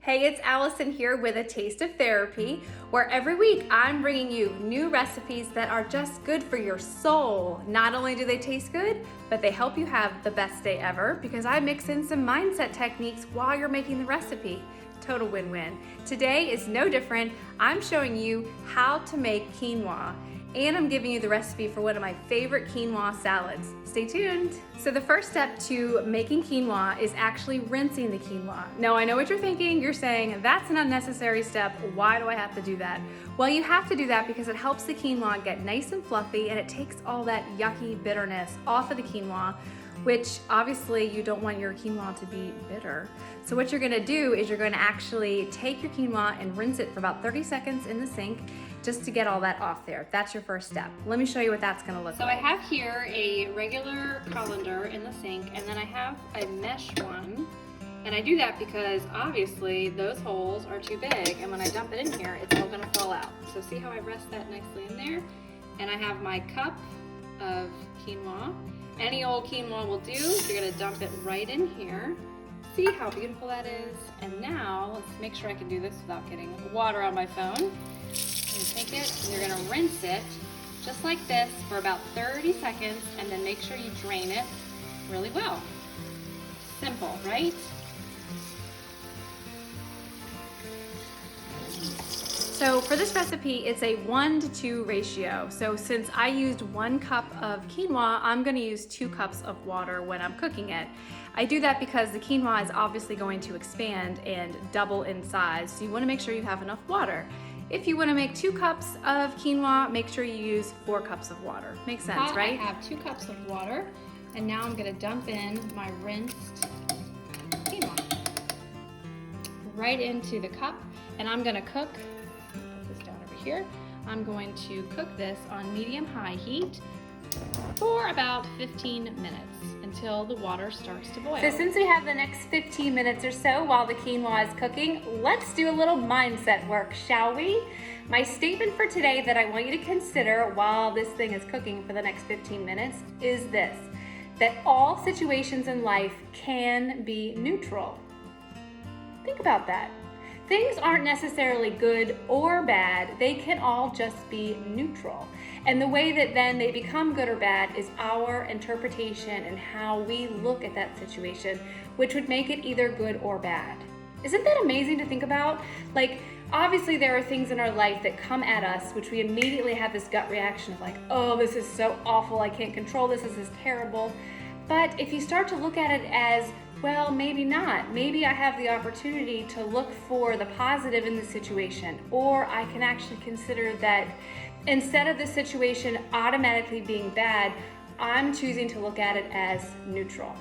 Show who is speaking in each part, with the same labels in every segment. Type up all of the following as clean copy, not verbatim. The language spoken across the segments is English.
Speaker 1: Hey, it's Allison here with A Taste of Therapy, where every week I'm bringing you new recipes that are just good for your soul. Not only do they taste good, but they help you have the best day ever because I mix in some mindset techniques while you're making the recipe. Total win-win. Today is no different. I'm showing you how to make quinoa, and I'm giving you the recipe for one of my favorite quinoa salads. Stay tuned. So the first step to making quinoa is actually rinsing the quinoa. Now I know what you're thinking. You're saying, that's an unnecessary step. Why do I have to do that? Well, you have to do that because it helps the quinoa get nice and fluffy and it takes all that yucky bitterness off of the quinoa, which obviously you don't want your quinoa to be bitter. So what you're gonna do is you're gonna actually take your quinoa and rinse it for about 30 seconds in the sink just to get all that off there. That's your first step. Let me show you what that's gonna look like. So I have here a regular colander in the sink, and then I have a mesh one. And I do that because obviously those holes are too big, and when I dump it in here, it's all gonna fall out. So see how I rest that nicely in there? And I have my cup of quinoa. Any old quinoa will do. You're gonna dump it right in here. See how beautiful that is? And now, let's make sure I can do this without getting water on my phone. You take it and you're gonna rinse it just like this for about 30 seconds, and then make sure you drain it really well. Simple, right? So for this recipe, it's a 1-to-2 ratio. So since I used 1 cup of quinoa, I'm gonna use 2 cups of water when I'm cooking it. I do that because the quinoa is obviously going to expand and double in size, so you wanna make sure you have enough water. If you wanna make 2 cups of quinoa, make sure you use 4 cups of water. Makes sense, right? I have 2 cups of water, and now I'm gonna dump in my rinsed quinoa right into the cup, and I'm gonna cook. Here. I'm going to cook this on medium-high heat for about 15 minutes until the water starts to boil. So since we have the next 15 minutes or so while the quinoa is cooking, let's do a little mindset work, shall we? My statement for today that I want you to consider while this thing is cooking for the next 15 minutes is this: that all situations in life can be neutral. Think about that. Things aren't necessarily good or bad, they can all just be neutral. And the way that then they become good or bad is our interpretation and how we look at that situation, which would make it either good or bad. Isn't that amazing to think about? Like, obviously there are things in our life that come at us, which we immediately have this gut reaction of like, oh, this is so awful, I can't control this is terrible. But if you start to look at it as, well, maybe not. Maybe I have the opportunity to look for the positive in the situation, or I can actually consider that instead of the situation automatically being bad, I'm choosing to look at it as neutral.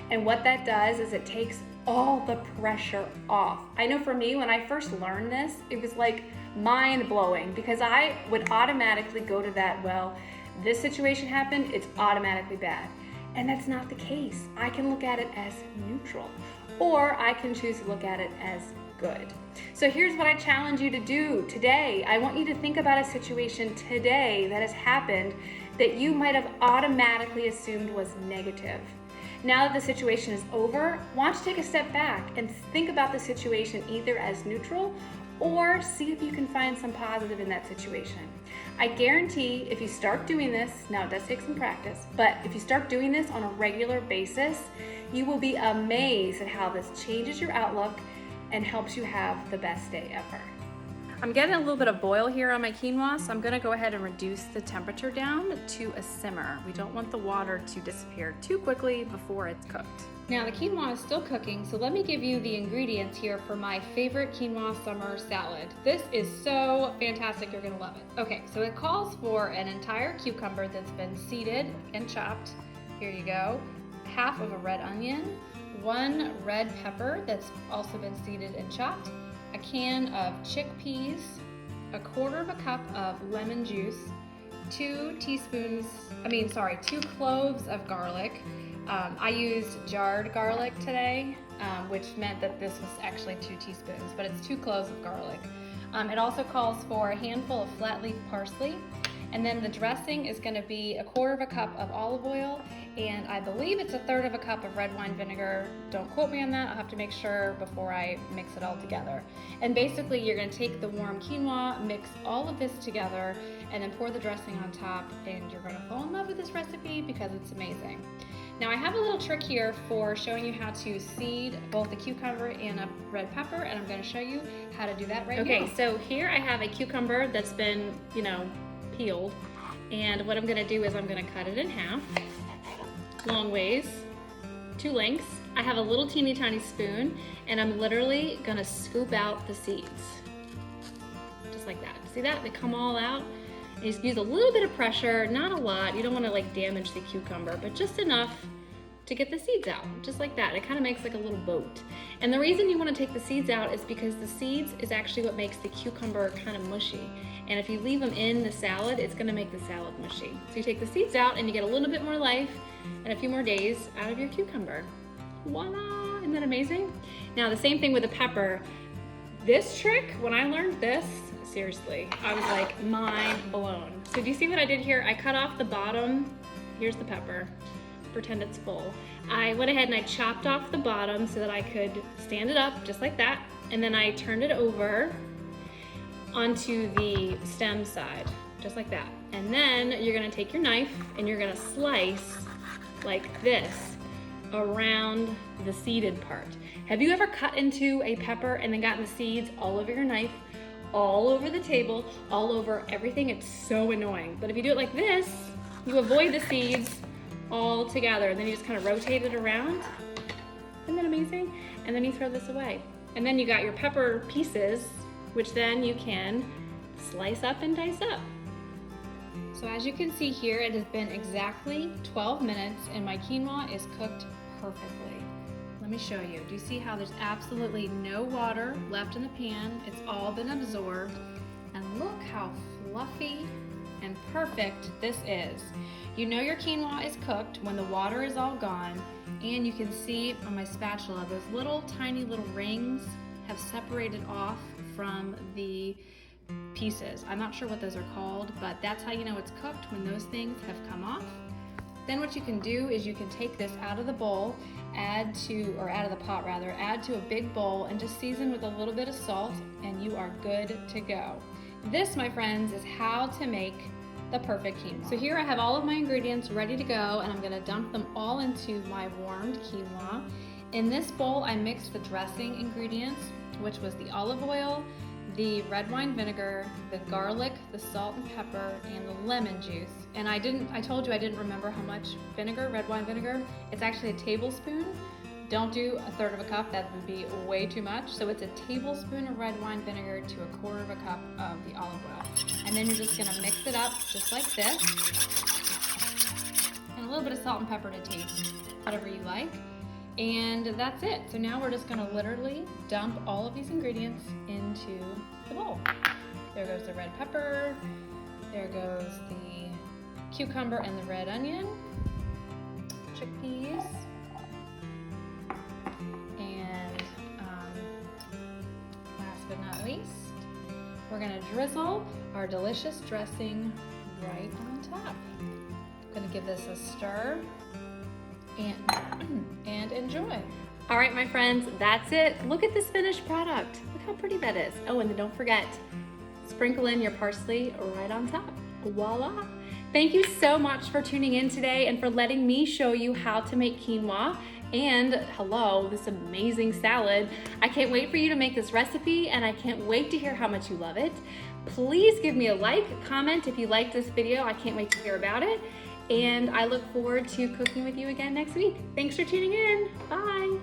Speaker 1: And what that does is it takes all the pressure off. I know for me, when I first learned this, it was like mind-blowing because I would automatically go to that, well, this situation happened, it's automatically bad. And that's not the case. I can look at it as neutral, or I can choose to look at it as good. So here's what I challenge you to do today. I want you to think about a situation today that has happened that you might have automatically assumed was negative. Now that the situation is over, why don't you take a step back and think about the situation either as neutral or see if you can find some positive in that situation. I guarantee if you start doing this, now it does take some practice, but if you start doing this on a regular basis, you will be amazed at how this changes your outlook and helps you have the best day ever. I'm getting a little bit of boil here on my quinoa, so I'm gonna go ahead and reduce the temperature down to a simmer. We don't want the water to disappear too quickly before it's cooked. Now the quinoa is still cooking, so let me give you the ingredients here for my favorite quinoa summer salad. This is so fantastic, you're gonna love it. Okay, so it calls for an entire cucumber that's been seeded and chopped. Here you go. Half of a red onion, 1 red pepper that's also been seeded and chopped, a can of chickpeas, 1/4 cup of lemon juice, 2 cloves of garlic. I used jarred garlic today, which meant that this was actually 2 teaspoons, but it's 2 cloves of garlic. It also calls for a handful of flat leaf parsley, and then the dressing is going to be 1/4 cup of olive oil and I believe it's 1/3 cup of red wine vinegar. Don't quote me on that, I'll have to make sure before I mix it all together. And basically you're gonna take the warm quinoa, mix all of this together, and then pour the dressing on top, and you're gonna fall in love with this recipe because it's amazing. Now I have a little trick here for showing you how to seed both a cucumber and a red pepper, and I'm gonna show you how to do that right now. Okay, so here I have a cucumber that's been, peeled. And what I'm gonna do is I'm gonna cut it in half, long ways, 2 lengths. I have a little teeny tiny spoon, and I'm literally gonna scoop out the seeds. Just like that. See that? They come all out. And you just use a little bit of pressure, not a lot. You don't wanna damage the cucumber, but just enough to get the seeds out, just like that. It kind of makes like a little boat. And the reason you wanna take the seeds out is because the seeds is actually what makes the cucumber kind of mushy. And if you leave them in the salad, it's gonna make the salad mushy. So you take the seeds out and you get a little bit more life and a few more days out of your cucumber. Voila, isn't that amazing? Now the same thing with the pepper. This trick, when I learned this, seriously, I was like mind blown. So do you see what I did here? I cut off the bottom. Here's the pepper. Pretend it's full. I went ahead and I chopped off the bottom so that I could stand it up just like that. And then I turned it over onto the stem side, just like that. And then you're gonna take your knife and you're gonna slice like this around the seeded part. Have you ever cut into a pepper and then gotten the seeds all over your knife, all over the table, all over everything? It's so annoying. But if you do it like this, you avoid the seeds all together, and then you just kind of rotate it around. Isn't that amazing? And then you throw this away. And then you got your pepper pieces, which then you can slice up and dice up. So as you can see here, it has been exactly 12 minutes and my quinoa is cooked perfectly. Let me show you. Do you see how there's absolutely no water left in the pan? It's all been absorbed. And look how fluffy and perfect this is. You know your quinoa is cooked when the water is all gone, and you can see on my spatula, those little tiny little rings have separated off from the pieces. I'm not sure what those are called, but that's how you know it's cooked, when those things have come off. Then what you can do is you can take this out of the bowl, out of the pot rather, add to a big bowl and just season with a little bit of salt, and you are good to go. This, my friends, is how to make the perfect quinoa. So here I have all of my ingredients ready to go, and I'm gonna dump them all into my warmed quinoa. In this bowl, I mixed the dressing ingredients, which was the olive oil, the red wine vinegar, the garlic, the salt and pepper, and the lemon juice. And I told you I didn't remember how much vinegar, red wine vinegar. It's actually a tablespoon. Don't do 1/3 cup, that would be way too much. So it's a tablespoon of red wine vinegar to 1/4 cup of the olive oil. And then you're just gonna mix it up just like this. And a little bit of salt and pepper to taste, whatever you like. And that's it. So now we're just gonna literally dump all of these ingredients into the bowl. There goes the red pepper, there goes the cucumber and the red onion, chickpeas, and last but not least, we're gonna drizzle our delicious dressing right on top. I'm gonna give this a stir and enjoy. All right, my friends, that's it. Look at this finished product. Look how pretty that is. Oh, and then don't forget, sprinkle in your parsley right on top. Voila. Thank you so much for tuning in today and for letting me show you how to make quinoa and this amazing salad. I can't wait for you to make this recipe, and I can't wait to hear how much you love it. Please give me a like, comment if you like this video. I can't wait to hear about it. And I look forward to cooking with you again next week. Thanks for tuning in. Bye.